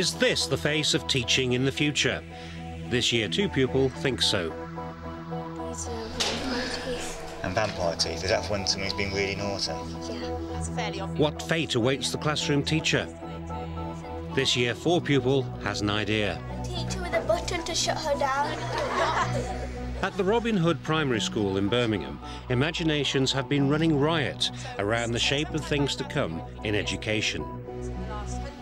Is this the face of teaching in the future? This Year 2 pupil thinks so. These are vampire teeth. And vampire teeth, is that when somebody's been really naughty? Yeah. That's fairly obvious. What fate awaits the classroom teacher? This Year 4 pupil has an idea. A teacher with a button to shut her down. At the Robin Hood Primary School in Birmingham, imaginations have been running riot around the shape of things to come in education.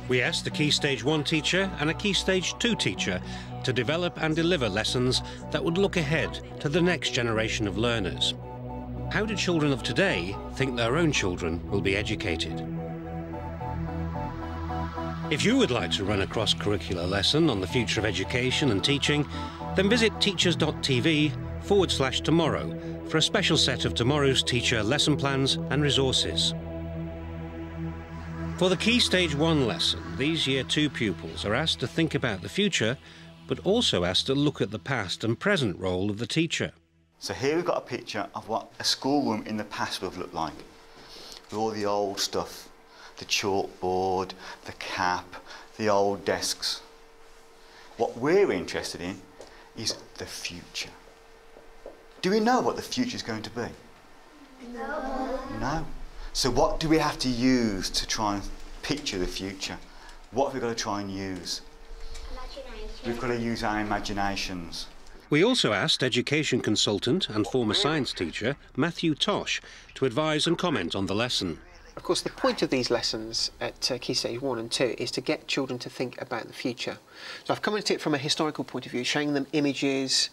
We asked a Key Stage 1 teacher and a Key Stage 2 teacher to develop and deliver lessons that would look ahead to the next generation of learners. How do children of today think their own children will be educated? If you would like to run a cross-curricular lesson on the future of education and teaching, then visit teachers.tv/tomorrow for a special set of tomorrow's teacher lesson plans and resources. For the Key Stage 1 lesson, these Year 2 pupils are asked to think about the future, but also asked to look at the past and present role of the teacher. So here we've got a picture of what a schoolroom in the past would have looked like, with all the old stuff, the chalkboard, the cap, the old desks. What we're interested in is the future. Do we know what the future is going to be? No. No. So what do we have to use to try and picture the future? What have we got to try and use? Imagination. We've got to use our imaginations. We also asked education consultant and former science teacher Matthew Tosh to advise and comment on the lesson. Of course, the point of these lessons at Key Stage 1 and 2 is to get children to think about the future. So I've come at it from a historical point of view, showing them images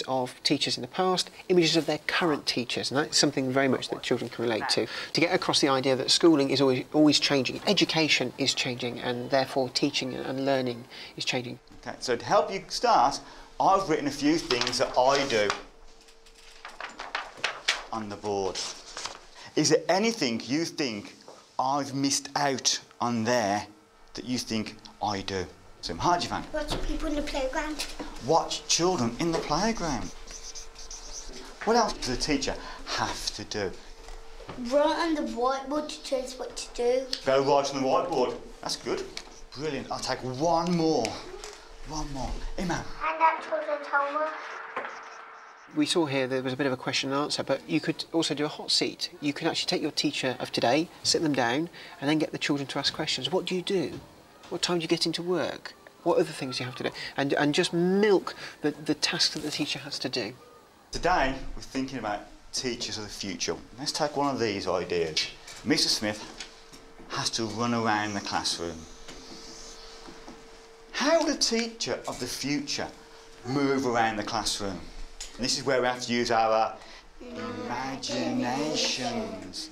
of teachers in the past, images of their current teachers, and that's something very much that children can relate to get across the idea that schooling is always changing. Education is changing, and therefore teaching and learning is changing. Okay, so to help you start, I've written a few things that I do on the board. Is there anything you think I've missed out on there that you think I do? So, how do you find? Watch people in the playground. Watch children in the playground. What else does a teacher have to do? Write on the whiteboard to tell us what to do. Go right on the whiteboard. That's good. Brilliant. I'll take one more. One more. Imam. And that children's homework. We saw here there was a bit of a question and answer, but you could also do a hot seat. You could actually take your teacher of today, sit them down, and then get the children to ask questions. What do you do? What time do you get into work? What other things do you have to do? And just milk the task that the teacher has to do. Today, we're thinking about teachers of the future. Let's take one of these ideas. Mr. Smith has to run around the classroom. How would a teacher of the future move around the classroom? And this is where we have to use our imaginations.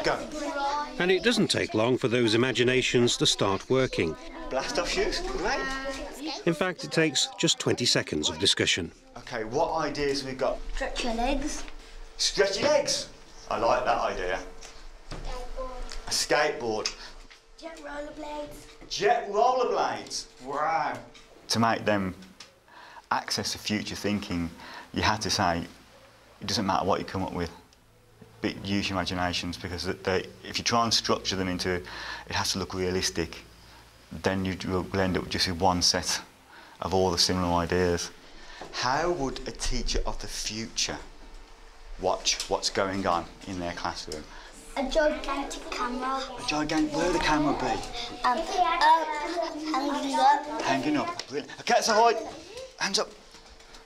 Go. And it doesn't take long for those imaginations to start working. Blast off shoes. Great. In fact, it takes just 20 seconds of discussion. OK, what ideas have we got? Stretch your legs. Stretch your legs. I like that idea. A skateboard. Jet rollerblades. Jet rollerblades. Wow. To make them access to future thinking, you had to say, it doesn't matter what you come up with, but use your imaginations, because if you try and structure them into, it has to look realistic, then you will end up just with one set of all the similar ideas. How would a teacher of the future watch what's going on in their classroom? A gigantic camera. A gigantic, where would the camera be? Hanging up. Hanging up. Brilliant. Okay, so right, hands up.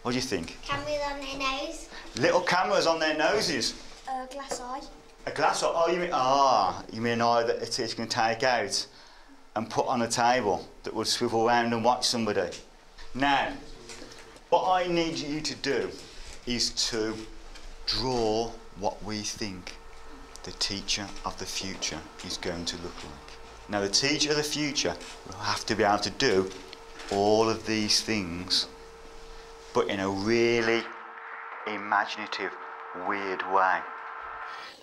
What do you think? Cameras on their nose. Little cameras on their noses. A glass eye. A glass eye? Oh, you mean an eye that a teacher can take out and put on a table that would swivel around and watch somebody. Now, what I need you to do is to draw what we think the teacher of the future is going to look like. Now, the teacher of the future will have to be able to do all of these things, but in a really imaginative, weird way.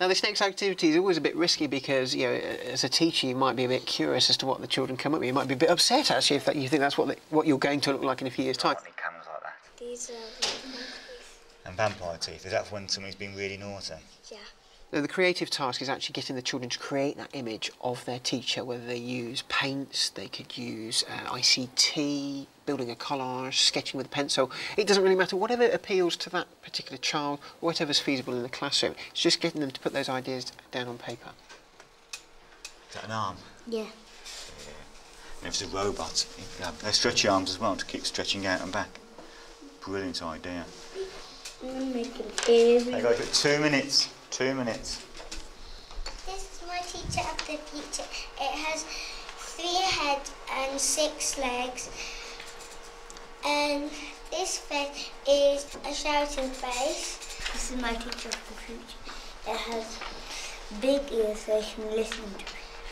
Now, this next activity is always a bit risky because, you know, as a teacher, you might be a bit curious as to what the children come up with. You might be a bit upset, actually, if you think that's what you're going to look like in a few years' time. Cameras like that. These are vampire teeth. And vampire teeth, is that when somebody's been really naughty? Yeah. Now, the creative task is actually getting the children to create that image of their teacher, whether they use paints, they could use ICT, building a collage, sketching with a pencil. It doesn't really matter, whatever appeals to that particular child, whatever's feasible in the classroom. It's just getting them to put those ideas down on paper. Is that an arm? Yeah. And if it's a robot, they're stretchy arms as well to keep stretching out and back. Brilliant idea. Make it easy. They go for 2 minutes. 2 minutes. This is my teacher of the future. It has 3 heads and 6 legs. And this face is a shouting face. This is my teacher of the future. It has big ears so they can listen to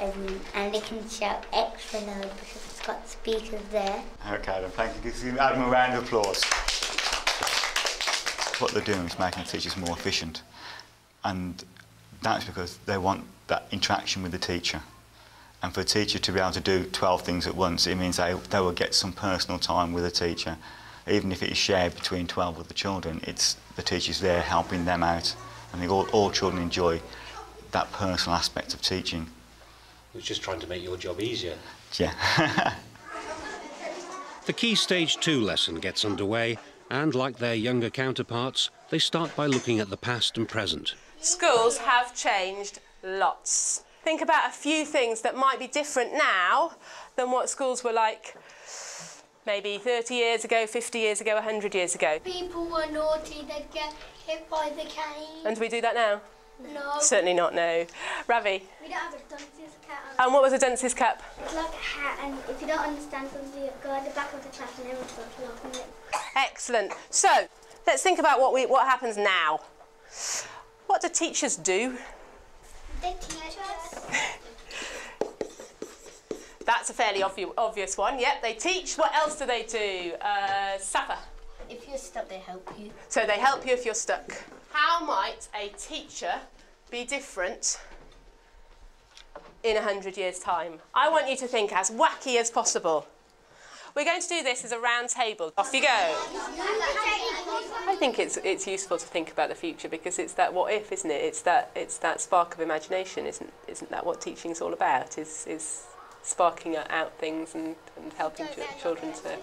everyone. And they can shout extra loud because it's got speakers there. Okay then, thank you. Give them a round of applause. What they're doing is making the teachers more efficient. And that's because they want that interaction with the teacher. And for a teacher to be able to do 12 things at once, it means they will get some personal time with the teacher. Even if it is shared between 12 of the children, it's the teacher's there helping them out. I think all children enjoy that personal aspect of teaching. We're just trying to make your job easier. Yeah. The Key Stage 2 lesson gets underway, and like their younger counterparts, they start by looking at the past and present. Schools have changed lots. Think about a few things that might be different now than what schools were like maybe 30 years ago, 50 years ago, 100 years ago. People were naughty, they'd get hit by the cane. And do we do that now? No. Certainly not, no. Ravi? We don't have a dunce's cap on. And what was a dunce's cap? It's like a hat, and if you don't understand something, you go at the back of the class and everyone starts laughing at it. Excellent. So, let's think about what happens now. What do teachers do? They teach us. That's a fairly obvious one. Yep, they teach. What else do they do? Safa. If you're stuck, they help you. So they help you if you're stuck. How might a teacher be different in 100 years' time? I want you to think as wacky as possible. We're going to do this as a round table. Off you go. I think it's useful to think about the future because it's that what if, isn't it? It's that spark of imagination, isn't that what teaching's all about? Is sparking out things and helping children to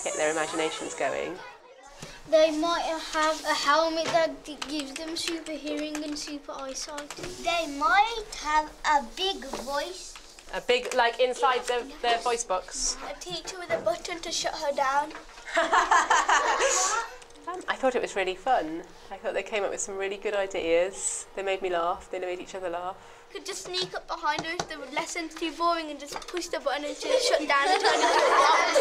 get their imaginations going. They might have a helmet that gives them super hearing and super eyesight. They might have a big voice. A big, like inside their voice box. A teacher with a button to shut her down. I thought it was really fun. I thought they came up with some really good ideas. They made me laugh. They made each other laugh. You could just sneak up behind her if the lesson's too boring and just push the button and she'll shut down and turn into a box.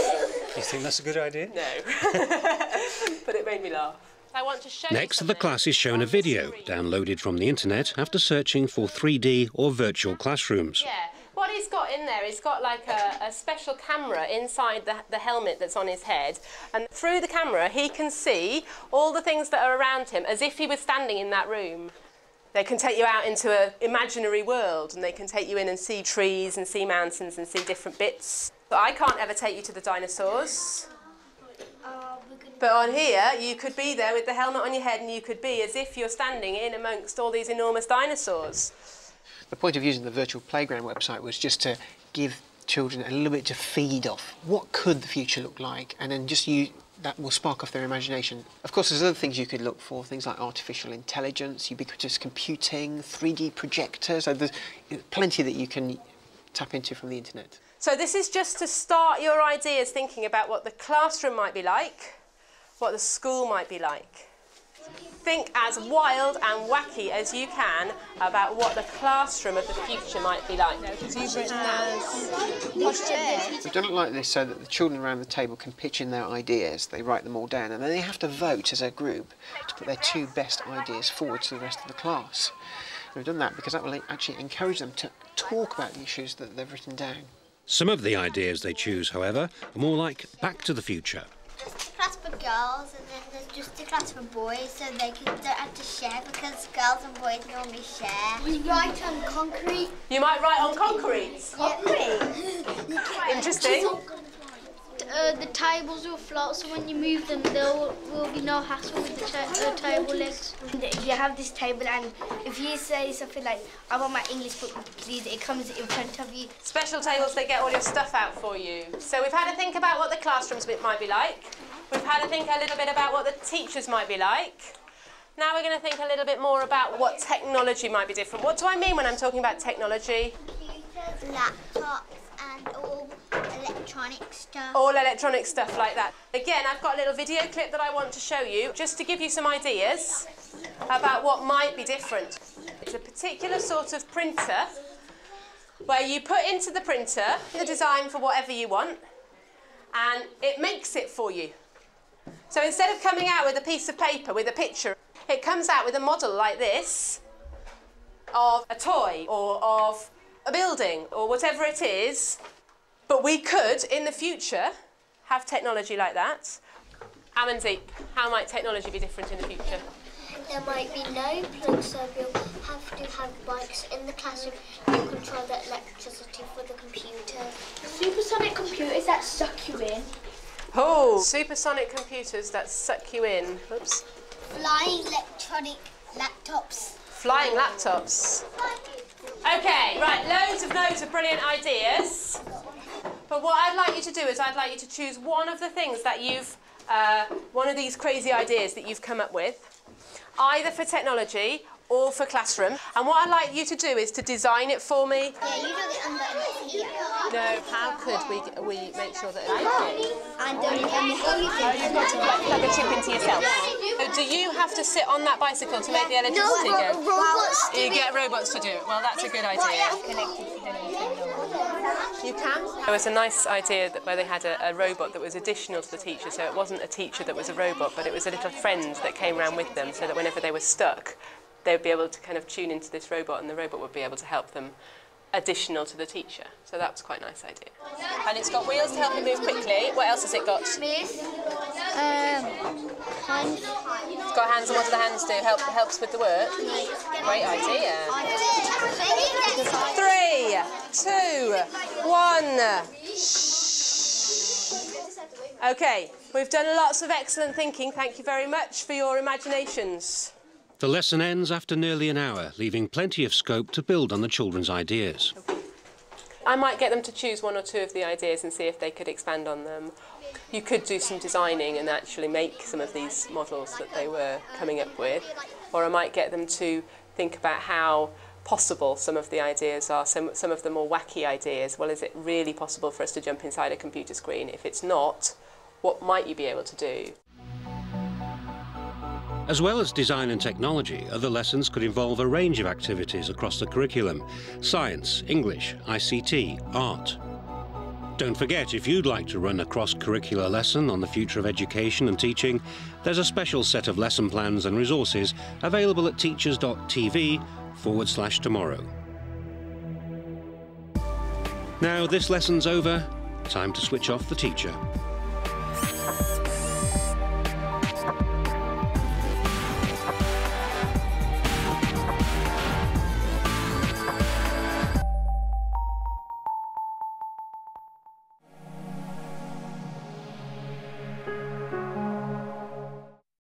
You think that's a good idea? No. But it made me laugh. I want to show Next, the class is shown a video downloaded from the internet after searching for 3D or virtual classrooms. Yeah. What he's got in there, he's got like a special camera inside the helmet that's on his head, and through the camera he can see all the things that are around him as if he was standing in that room. They can take you out into an imaginary world, and they can take you in and see trees and see mountains and see different bits. But I can't ever take you to the dinosaurs. But on here, you could be there with the helmet on your head and you could be as if you're standing in amongst all these enormous dinosaurs. The point of using the virtual playground website was just to give children a little bit to feed off. What could the future look like? And then just that will spark off their imagination. Of course, there's other things you could look for, things like artificial intelligence, ubiquitous computing, 3D projectors. So there's plenty that you can tap into from the internet. So this is just to start your ideas thinking about what the classroom might be like, what the school might be like. Think as wild and wacky as you can about what the classroom of the future might be like. Because you've written We've done it like this so that the children around the table can pitch in their ideas. They write them all down and then they have to vote as a group to put their 2 best ideas forward to the rest of the class. And we've done that because that will actually encourage them to talk about the issues that they've written down. Some of the ideas they choose, however, are more like Back to the Future. There's a class for girls and then there's just a class for boys, so they don't have to share because girls and boys normally share. We write on concrete. You might write on concrete. Concrete? Interesting. the tables will float, so when you move them, there will be no hassle with the table legs. You have this table, and if you say something like, I want my English book, please, it comes in front of you. Special tables, they get all your stuff out for you. So we've had to think about what the classrooms might be like. We've had to think a little bit about what the teachers might be like. Now we're going to think a little bit more about what technology might be different. What do I mean when I'm talking about technology? Computers, laptops, and all electronic stuff. All electronic stuff like that. Again, I've got a little video clip that I want to show you, just to give you some ideas about what might be different. It's a particular sort of printer where you put into the printer the design for whatever you want, and it makes it for you. So instead of coming out with a piece of paper with a picture, it comes out with a model like this of a toy or of a building or whatever it is. But we could, in the future, have technology like that. Amandeep, how might technology be different in the future? There might be no plugs, so you'll have to have bikes in the classroom to control the electricity for the computer. Supersonic computers that suck you in. Oh, supersonic computers that suck you in. Oops. Flying electronic laptops. Flying laptops. Okay, right, loads of brilliant ideas. But what I'd like you to do is I'd like you to choose one of the things that you've, one of these crazy ideas that you've come up with, either for technology or for classroom. And what I'd like you to do is to design it for me. Yeah, you do the unbutton here. No, how could we make sure that it's okay? And then You've got to like, plug a chip into yourself. So do you have to sit on that bicycle to make the electricity go? robots You get robots to do it. Well, that's a good idea. You can. There was a nice idea where they had a robot that was additional to the teacher, so it wasn't a teacher that was a robot, but it was a little friend that came around with them, so that whenever they were stuck, they would be able to kind of tune into this robot, and the robot would be able to help them, additional to the teacher. So that was quite a nice idea. And it's got wheels to help you move quickly. What else has it got? hands. It's got hands, and what do the hands do? Helps with the work? Great idea. 3, 2, 1. Okay, we've done lots of excellent thinking. Thank you very much for your imaginations. The lesson ends after nearly an hour, leaving plenty of scope to build on the children's ideas. I might get them to choose one or two of the ideas and see if they could expand on them. You could do some designing and actually make some of these models that they were coming up with. Or I might get them to think about how possible some of the ideas are, some of the more wacky ideas. Well, is it really possible for us to jump inside a computer screen? If it's not, what might you be able to do? As well as design and technology, other lessons could involve a range of activities across the curriculum: science, English, ICT, art. Don't forget, if you'd like to run a cross-curricular lesson on the future of education and teaching, there's a special set of lesson plans and resources available at teachers.tv/tomorrow. Now this lesson's over, time to switch off the teacher.